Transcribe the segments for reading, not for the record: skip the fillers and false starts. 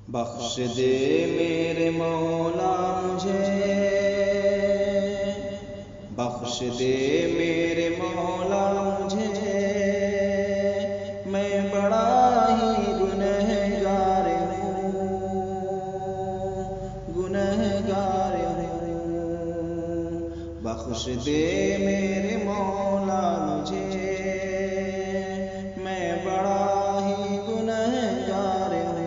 بخش دے میرے مولا مجھے، بخش دے میرے مولا مجھے، میں بڑا ہی گنہگار ہوں، گنہگار ہوں۔ بخش دے میرے مولا مجھے، میں بڑا ہی گنہگار ہوں۔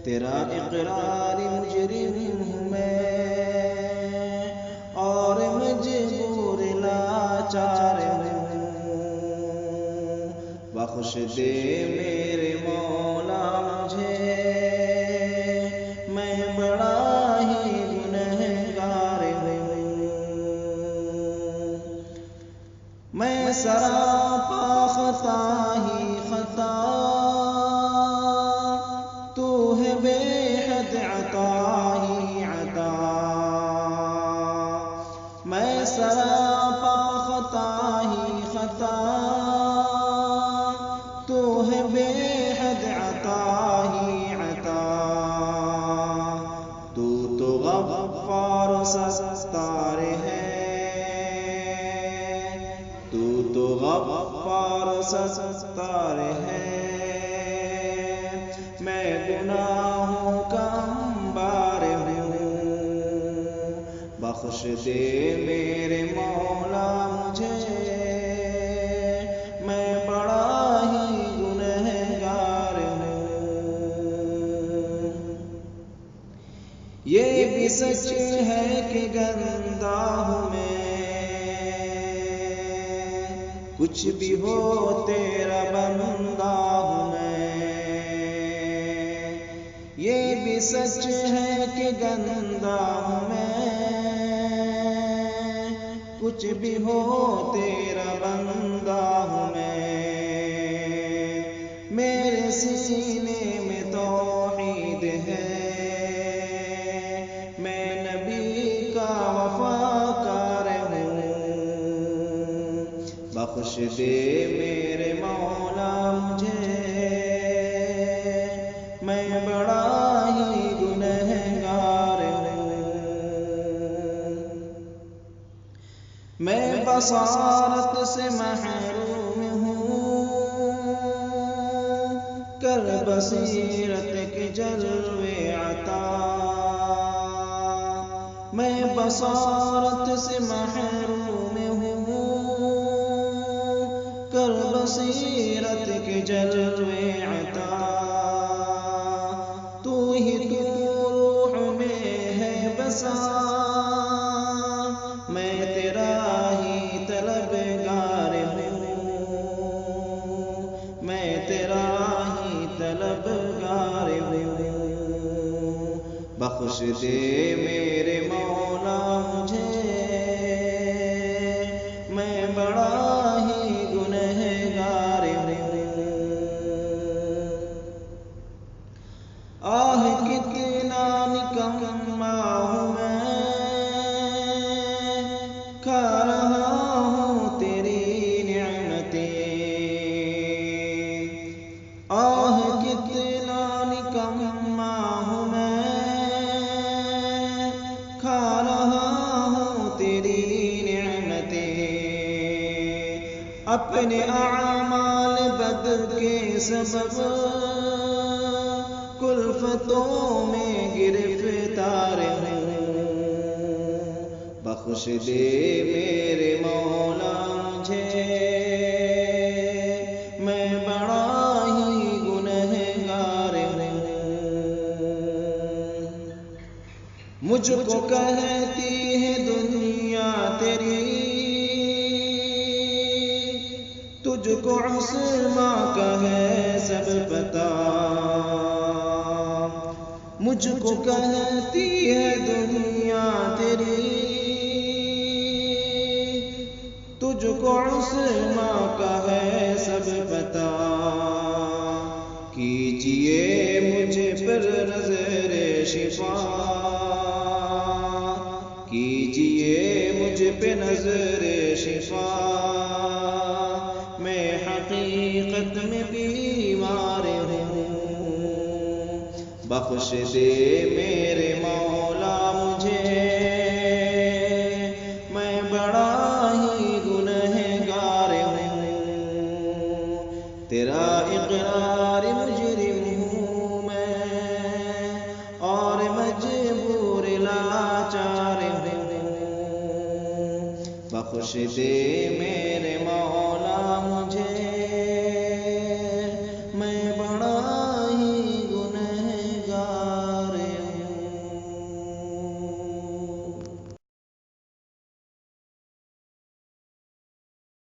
تیرا اقرار مجرم ہوں میں، اور مجبور لاچار ہوں۔ بخش دے میرے مولا مجھے، میں بڑا ہی گنہگار ہوں۔ میں سراپا خطا ہی خطا، تو ہے بے حد عطا ہی عطا۔ میں سراپا خطا ہی خطا، تو ہے بے حد عطا ہی عطا۔ تو غفار و ستار ہے، تو غفار و ستار ہے، میں گناہوں کا انبار ہوں۔ بخش دے میرے مولا مجھے، میں بڑا ہی گنہگار ہوں۔ یہ بھی سچ ہے کہ گندا ہوں میں، کچھ بھی ہو تیرا بندہ ہوں میں۔ یہ بھی سچ ہے کہ گندا ہوں میں، کچھ بھی ہو تیرا بندہ ہوں میں۔ میرے سینے میں توحید ہے، میں نبی کا وفاکار ہوں۔ بخش دے میرے مولا مجھے، میں بڑا ہی گنہگار ہوں۔ میں بصارت سے محروم ہوں، کر بصیرت کے جلوے عطا۔ میں بصارت سے محروم ہوں، کر بصیرت کے جلوے عطا۔ تو ہی تو روح میں ہے بسا، میں تیرا ہی طلبگار ہوں، میں تیرا ہی طلبگار ہوں۔ بخش دے میرے مولا مجھے، میں بڑا ہی گنہگار ہوں۔ آہ کتنا نکما ہوں میں، کھا رہا ہوں تیری نعمتیں۔ آہ کتنا نکما ہوں میں، کھا رہا ہوں تیری نعمتیں۔ اپنے اعمال بد کے سبب کلفتوں میں گرفتار ہوں۔ بخش دے میرے مولا مجھے، میں بڑا ہی گنہگار ہوں۔ مجھ کو کہتی ہے دنیا تیری، تجھ کو عصمہ کا ہے سب پتا۔ مجھ کو کہتی ہے دنیا تیری، تجھ کو عصمہ کا ہے سب پتا۔ کیجئے مجھ پر نظر شفا، کیجئے مجھ پہ نظر شفا۔ میں حقیقت میں بیمار ہوں، بخش دے میرے مولا مجھے، میں بڑا ہی گنہگار ہوں، تیرا اقرار مجرم ہوں میں، اور مجبور لاچار ہوں، بخش دے میرے مولا مجھے،